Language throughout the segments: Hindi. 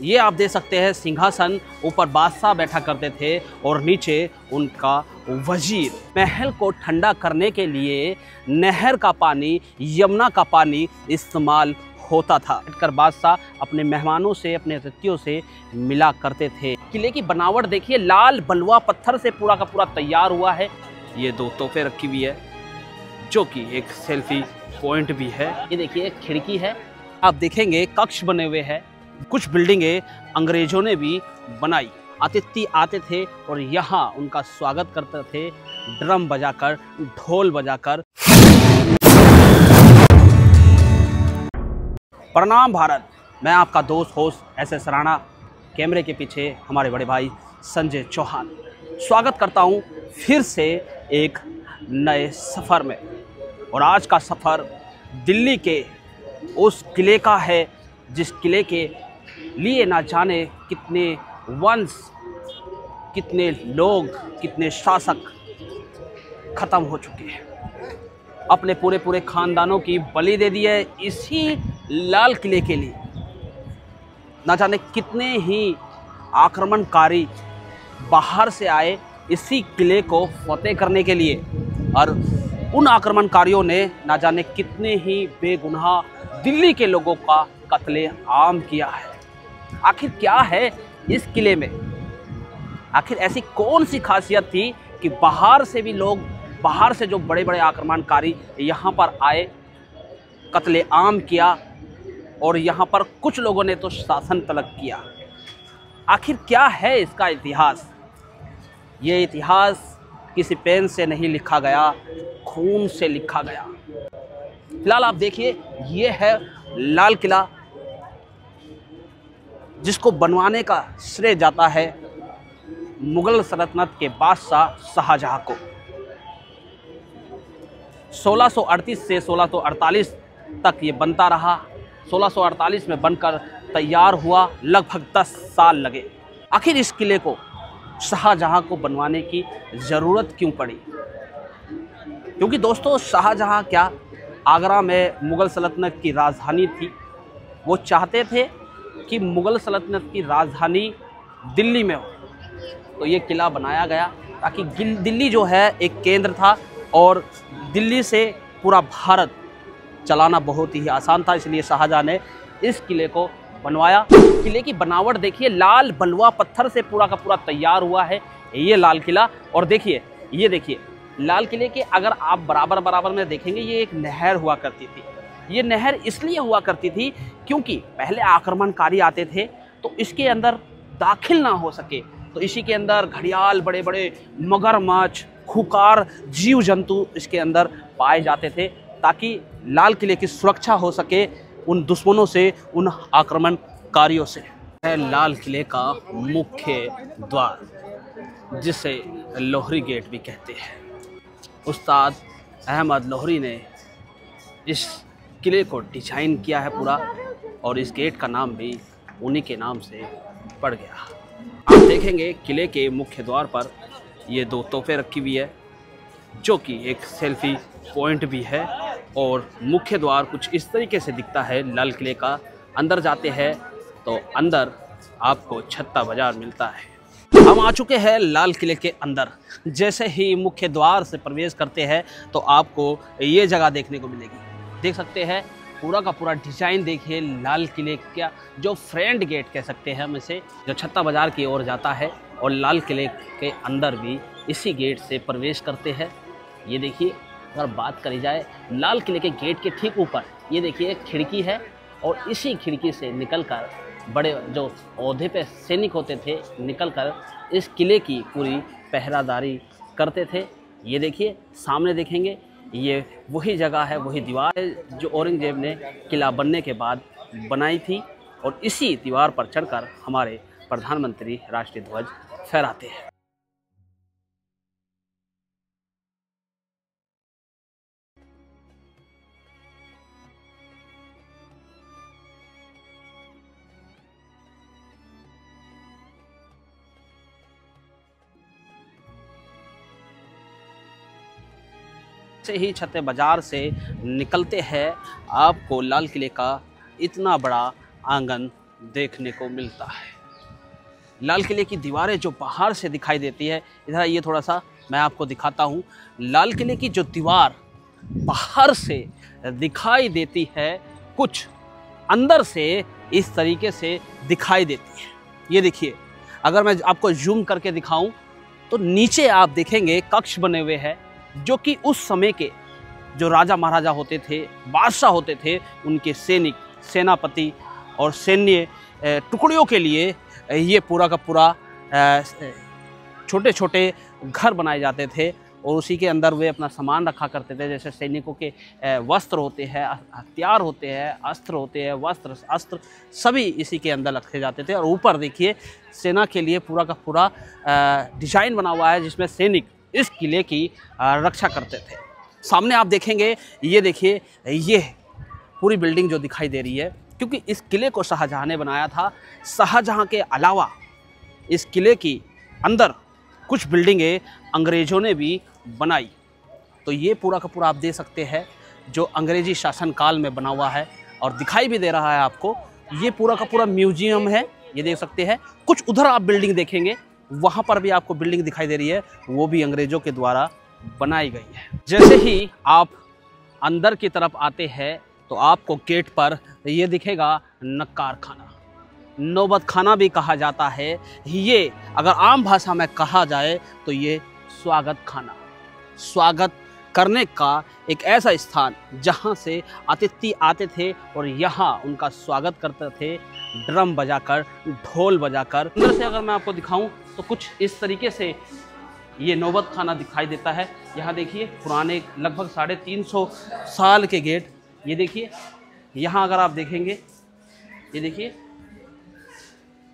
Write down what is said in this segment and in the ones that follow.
ये आप देख सकते हैं सिंहासन, ऊपर बादशाह बैठा करते थे और नीचे उनका वजीर। महल को ठंडा करने के लिए नहर का पानी, यमुना का पानी इस्तेमाल होता था। बैठकर बादशाह अपने मेहमानों से, अपने अतिथियों से मिला करते थे। किले की बनावट देखिए, लाल बलुआ पत्थर से पूरा का पूरा तैयार हुआ है। ये दो तोहफे रखी हुई है जो कि एक सेल्फी पॉइंट भी है। ये देखिए खिड़की है, आप देखेंगे कक्ष बने हुए हैं। कुछ बिल्डिंगें अंग्रेजों ने भी बनाई। अतिथि आते थे और यहाँ उनका स्वागत करते थे ड्रम बजाकर, ढोल बजाकर। प्रणाम भारत, मैं आपका दोस्त होस्ट एस राणा, कैमरे के पीछे हमारे बड़े भाई संजय चौहान। स्वागत करता हूँ फिर से एक नए सफ़र में। और आज का सफ़र दिल्ली के उस किले का है जिस किले के लिए ना जाने कितने वंश, कितने लोग, कितने शासक ख़त्म हो चुके हैं। अपने पूरे ख़ानदानों की बलि दे दी है इसी लाल किले के लिए। ना जाने कितने ही आक्रमणकारी बाहर से आए इसी किले को फतेह करने के लिए, और उन आक्रमणकारियों ने ना जाने कितने ही बेगुनाह दिल्ली के लोगों का कत्ले आम किया है। आखिर क्या है इस किले में? आखिर ऐसी कौन सी खासियत थी कि बाहर से भी लोग, बाहर से जो बड़े बड़े आक्रमणकारी यहाँ पर आए, कत्ले आम किया, और यहाँ पर कुछ लोगों ने तो शासन तलक किया। आखिर क्या है इसका इतिहास? ये इतिहास किसी पेन से नहीं लिखा गया, खून से लिखा गया। फिलहाल आप देखिए, ये है लाल किला जिसको बनवाने का श्रेय जाता है मुगल सल्तनत के बादशाह शाहजहां को। 1638 से 1648 तक ये बनता रहा। 1648 में बनकर तैयार हुआ, लगभग 10 साल लगे। आखिर इस किले को शाहजहां को बनवाने की ज़रूरत क्यों पड़ी? क्योंकि दोस्तों, शाहजहां क्या, आगरा में मुग़ल सल्तनत की राजधानी थी। वो चाहते थे कि मुग़ल सल्तनत की राजधानी दिल्ली में हो, तो ये किला बनाया गया ताकि दिल्ली जो है एक केंद्र था और दिल्ली से पूरा भारत चलाना बहुत ही आसान था। इसलिए शाहजहां ने इस किले को बनवाया। किले की बनावट देखिए, लाल बलुआ पत्थर से पूरा का पूरा तैयार हुआ है ये लाल किला। और देखिए, ये देखिए लाल किले के अगर आप बराबर में देखेंगे, ये एक नहर हुआ करती थी। ये नहर इसलिए हुआ करती थी क्योंकि पहले आक्रमणकारी आते थे तो इसके अंदर दाखिल ना हो सके, तो इसी के अंदर घड़ियाल, बड़े बड़े मगरमच्छ, खूंखार जीव जंतु इसके अंदर पाए जाते थे ताकि लाल किले की सुरक्षा हो सके उन दुश्मनों से, उन आक्रमणकारियों से। है लाल किले का मुख्य द्वार, जिसे लोहरी गेट भी कहते हैं। उस्ताद अहमद लोहरी ने इस किले को डिजाइन किया है पूरा, और इस गेट का नाम भी उन्हीं के नाम से पड़ गया। आप देखेंगे किले के मुख्य द्वार पर ये दो तोहफे रखी हुई है जो कि एक सेल्फी पॉइंट भी है। और मुख्य द्वार कुछ इस तरीके से दिखता है लाल किले का। अंदर जाते हैं तो अंदर आपको छत्ता बाजार मिलता है। हम आ चुके हैं लाल किले के अंदर। जैसे ही मुख्य द्वार से प्रवेश करते हैं तो आपको ये जगह देखने को मिलेगी। देख सकते हैं पूरा का पूरा डिज़ाइन देखिए लाल किले का, जो फ्रंट गेट कह सकते हैं हम इसे, जो छत्ता बाजार की ओर जाता है। और लाल किले के अंदर भी इसी गेट से प्रवेश करते हैं। ये देखिए, अगर बात करी जाए लाल किले के गेट के ठीक ऊपर, ये देखिए एक खिड़की है, और इसी खिड़की से निकलकर बड़े जो ओहदे पे सैनिक होते थे निकलकर इस किले की पूरी पहरादारी करते थे। ये देखिए सामने देखेंगे, ये वही जगह है, वही दीवार है जो औरंगजेब ने किला बनने के बाद बनाई थी। और इसी दीवार पर चढ़कर हमारे प्रधानमंत्री राष्ट्रीय ध्वज फहराते हैं। से ही छत्ते बाजार से निकलते हैं, आपको लाल किले का इतना बड़ा आंगन देखने को मिलता है। लाल किले की दीवारें जो बाहर से दिखाई देती है, इधर ये थोड़ा सा मैं आपको दिखाता हूँ। लाल किले की जो दीवार बाहर से दिखाई देती है, कुछ अंदर से इस तरीके से दिखाई देती है। ये देखिए, अगर मैं आपको जूम करके दिखाऊं तो नीचे आप देखेंगे कक्ष बने हुए हैं, जो कि उस समय के जो राजा महाराजा होते थे, बादशाह होते थे, उनके सैनिक, सेनापति और सैन्य टुकड़ियों के लिए ये पूरा का पूरा छोटे छोटे घर बनाए जाते थे और उसी के अंदर वे अपना सामान रखा करते थे। जैसे सैनिकों के वस्त्र होते हैं, हथियार होते हैं, अस्त्र होते हैं, वस्त्र अस्त्र सभी इसी के अंदर रखे जाते थे। और ऊपर देखिए सेना के लिए पूरा का पूरा डिजाइन बना हुआ है, जिसमें सैनिक इस किले की रक्षा करते थे। सामने आप देखेंगे, ये देखिए, ये पूरी बिल्डिंग जो दिखाई दे रही है, क्योंकि इस किले को शाहजहाँ ने बनाया था। शाहजहाँ के अलावा इस किले की अंदर कुछ बिल्डिंगें अंग्रेज़ों ने भी बनाई। तो ये पूरा का पूरा आप देख सकते हैं जो अंग्रेजी शासनकाल में बना हुआ है और दिखाई भी दे रहा है आपको। ये पूरा का पूरा म्यूजियम है, ये देख सकते हैं। कुछ उधर आप बिल्डिंग देखेंगे, वहाँ पर भी आपको बिल्डिंग दिखाई दे रही है, वो भी अंग्रेज़ों के द्वारा बनाई गई है। जैसे ही आप अंदर की तरफ आते हैं तो आपको गेट पर ये दिखेगा नक्कार खाना, नौबत खाना भी कहा जाता है। ये अगर आम भाषा में कहा जाए तो ये स्वागत खाना, स्वागत करने का एक ऐसा स्थान जहाँ से अतिथि आते थे और यहाँ उनका स्वागत करते थे, ड्रम बजाकर, ढोल बजाकर। अंदर से अगर मैं आपको दिखाऊं तो कुछ इस तरीके से ये नौबत खाना दिखाई देता है। यहाँ देखिए पुराने लगभग 350 साल के गेट, ये देखिए। यहाँ अगर आप देखेंगे, ये देखिए,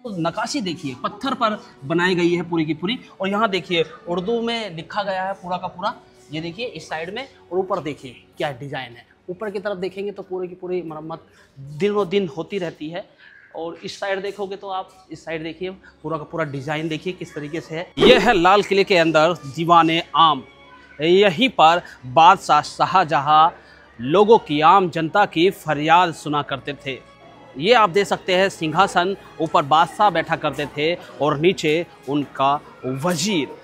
तो नक्काशी देखिए पत्थर पर बनाई गई है पूरी की पूरी। और यहाँ देखिए उर्दू में लिखा गया है पूरा का पूरा, ये देखिए इस साइड में। और ऊपर देखिए क्या डिज़ाइन है, ऊपर की तरफ देखेंगे तो पूरी की पूरी मरम्मत दिनों दिन होती रहती है। और इस साइड देखोगे तो आप इस साइड देखिए पूरा का पूरा डिज़ाइन देखिए किस तरीके से है। ये है लाल किले के अंदर दीवाने आम। यहीं पर बादशाह शाहजहाँ लोगों की, आम जनता की फरियाद सुना करते थे। ये आप देख सकते हैं सिंहासन, ऊपर बादशाह बैठा करते थे और नीचे उनका वजीर,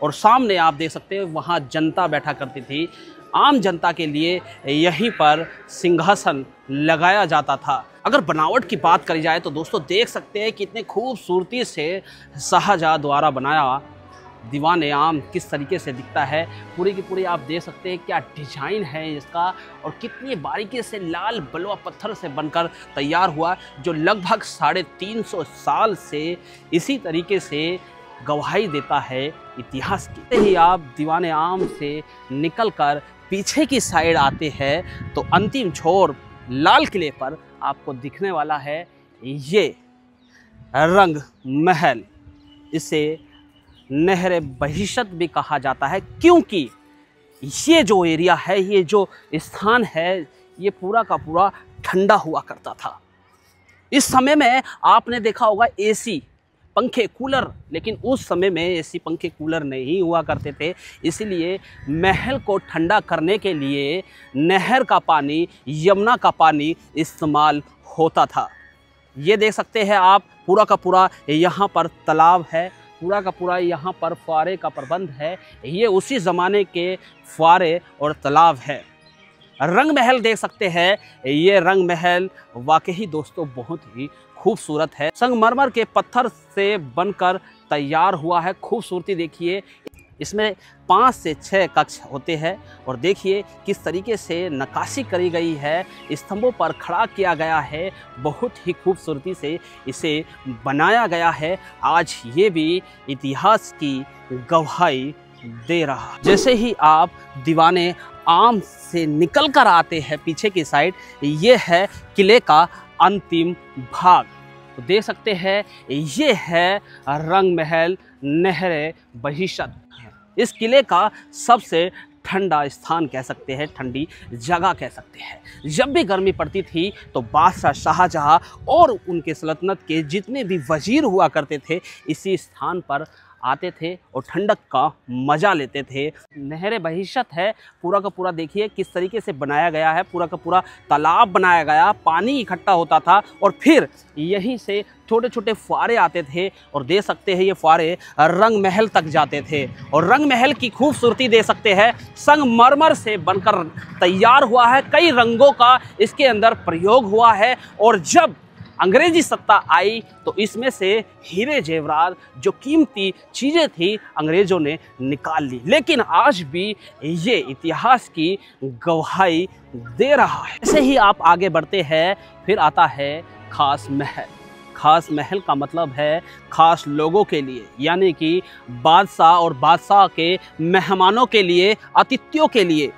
और सामने आप देख सकते हैं वहाँ जनता बैठा करती थी। आम जनता के लिए यहीं पर सिंहासन लगाया जाता था। अगर बनावट की बात करी जाए तो दोस्तों देख सकते हैं कितने खूबसूरती से शाहजहाँ द्वारा बनाया दीवाने आम किस तरीके से दिखता है। पूरी की पूरी आप देख सकते हैं क्या डिजाइन है इसका, और कितनी बारीकी से लाल बलुआ पत्थर से बनकर तैयार हुआ, जो लगभग 350 साल से इसी तरीके से गवाही देता है इतिहास की। ही आप दीवाने आम से निकलकर पीछे की साइड आते हैं तो अंतिम छोर लाल किले पर आपको दिखने वाला है ये रंग महल। इसे नहर बहिशत भी कहा जाता है, क्योंकि ये जो एरिया है, ये जो स्थान है, ये पूरा का पूरा ठंडा हुआ करता था। इस समय में आपने देखा होगा एसी, पंखे, कूलर, लेकिन उस समय में एसी, पंखे, कूलर नहीं हुआ करते थे। इसीलिए महल को ठंडा करने के लिए नहर का पानी, यमुना का पानी इस्तेमाल होता था। ये देख सकते हैं आप पूरा का पूरा यहाँ पर तालाब है, पूरा का पूरा यहाँ पर फुआरे का प्रबंध है। ये उसी ज़माने के फुआरे और तालाब है। रंग महल देख सकते हैं, ये रंग महल वाकई दोस्तों बहुत ही खूबसूरत है। संगमरमर के पत्थर से बनकर तैयार हुआ है। खूबसूरती देखिए, इसमें 5 से 6 कक्ष होते हैं और देखिए किस तरीके से नक्काशी करी गई है, स्तंभों पर खड़ा किया गया है, बहुत ही खूबसूरती से इसे बनाया गया है। आज ये भी इतिहास की गवाही दे रहा। जैसे ही आप दीवाने आम से निकल कर आते हैं पीछे की साइड, ये है किले का अंतिम भाग। तो देख सकते हैं ये है रंग महल नहर बहिशत। इस किले का सबसे ठंडा स्थान कह सकते हैं, ठंडी जगह कह सकते हैं। जब भी गर्मी पड़ती थी तो बादशाह शाहजहाँ और उनके सल्तनत के जितने भी वजीर हुआ करते थे, इसी स्थान पर आते थे और ठंडक का मज़ा लेते थे। नहर बहिश्त है, पूरा का पूरा देखिए किस तरीके से बनाया गया है, पूरा का पूरा तालाब बनाया गया, पानी इकट्ठा होता था और फिर यहीं से छोटे छोटे फुआरे आते थे और दे सकते हैं ये फुआरे रंग महल तक जाते थे। और रंग महल की खूबसूरती दे सकते हैं संगमरमर से बनकर तैयार हुआ है, कई रंगों का इसके अंदर प्रयोग हुआ है। और जब अंग्रेजी सत्ता आई तो इसमें से हीरे जेवरात जो कीमती चीज़ें थी अंग्रेज़ों ने निकाल ली, लेकिन आज भी ये इतिहास की गवाही दे रहा है। ऐसे ही आप आगे बढ़ते हैं, फिर आता है खास महल। खास महल का मतलब है खास लोगों के लिए, यानी कि बादशाह और बादशाह के मेहमानों के लिए, अतिथियों के लिए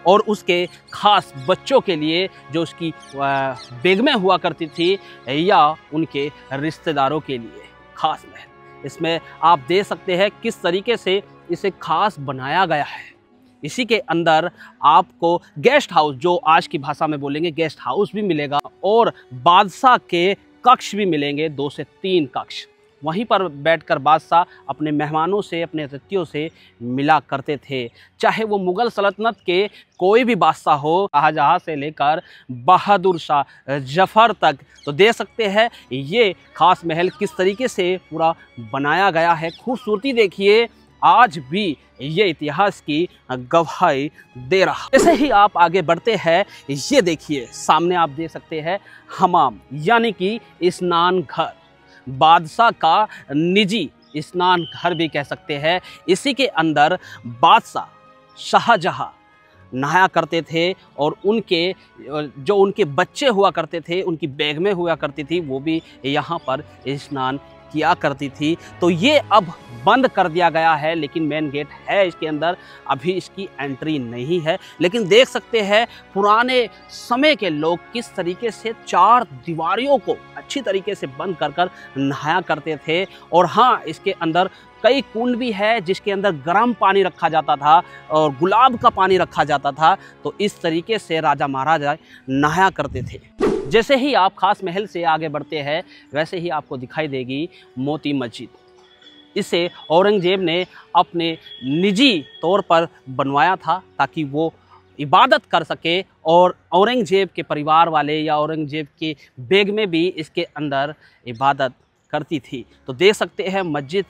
और उसके खास बच्चों के लिए जो उसकी बेगमें हुआ करती थी या उनके रिश्तेदारों के लिए खास महल। इसमें आप देख सकते हैं किस तरीके से इसे खास बनाया गया है। इसी के अंदर आपको गेस्ट हाउस, जो आज की भाषा में बोलेंगे गेस्ट हाउस, भी मिलेगा और बादशाह के कक्ष भी मिलेंगे, 2 से 3 कक्ष। वहीं पर बैठकर बादशाह अपने मेहमानों से, अपने अतिथियों से मिला करते थे, चाहे वो मुग़ल सल्तनत के कोई भी बादशाह हो, शाहजहाँ से लेकर बहादुर शाह जफ़र तक। तो देख सकते हैं ये खास महल किस तरीके से पूरा बनाया गया है। खूबसूरती देखिए, आज भी ये इतिहास की गवाही दे रहा। जैसे ही आप आगे बढ़ते हैं, ये देखिए सामने आप देख सकते हैं हमाम, यानी कि स्नान घर, बादशाह का निजी स्नान घर भी कह सकते हैं। इसी के अंदर बादशाह शाहजहाँ नहाया करते थे और जो उनके बच्चे हुआ करते थे, उनकी बेगमें हुआ करती थी, वो भी यहाँ पर स्नान किया करती थी। तो ये अब बंद कर दिया गया है, लेकिन मेन गेट है इसके अंदर, अभी इसकी एंट्री नहीं है। लेकिन देख सकते हैं पुराने समय के लोग किस तरीके से 4 दीवारों को अच्छी तरीके से बंद कर नहाया करते थे। और हाँ, इसके अंदर कई कुंड भी है जिसके अंदर गर्म पानी रखा जाता था और गुलाब का पानी रखा जाता था। तो इस तरीके से राजा महाराजा नहाया करते थे। जैसे ही आप खास महल से आगे बढ़ते हैं, वैसे ही आपको दिखाई देगी मोती मस्जिद। इसे औरंगजेब ने अपने निजी तौर पर बनवाया था ताकि वो इबादत कर सके और औरंगजेब के परिवार वाले या औरंगजेब के बेगमें भी इसके अंदर इबादत करती थी। तो देख सकते हैं मस्जिद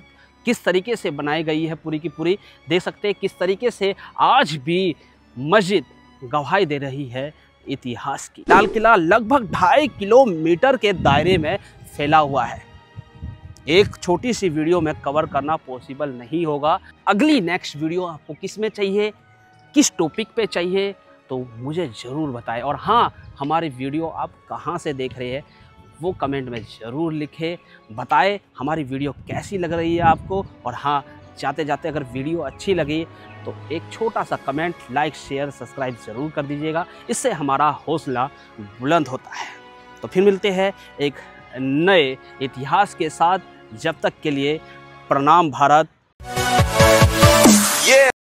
किस तरीके से बनाई गई है, पूरी की पूरी देख सकते हैं किस तरीके से आज भी मस्जिद गवाही दे रही है इतिहास की। लाल किला लगभग 2.5 किलोमीटर के दायरे में फैला हुआ है। एक छोटी सी वीडियो में कवर करना पॉसिबल नहीं होगा। अगली नेक्स्ट वीडियो आपको किस में चाहिए, किस टॉपिक पे चाहिए, तो मुझे ज़रूर बताएं। और हाँ, हमारी वीडियो आप कहाँ से देख रहे हैं वो कमेंट में ज़रूर लिखें, बताएं हमारी वीडियो कैसी लग रही है आपको। और हाँ, जाते जाते अगर वीडियो अच्छी लगी तो एक छोटा सा कमेंट, लाइक, शेयर, सब्सक्राइब ज़रूर कर दीजिएगा। इससे हमारा हौसला बुलंद होता है। तो फिर मिलते हैं एक नए इतिहास के साथ। जब तक के लिए प्रणाम भारत।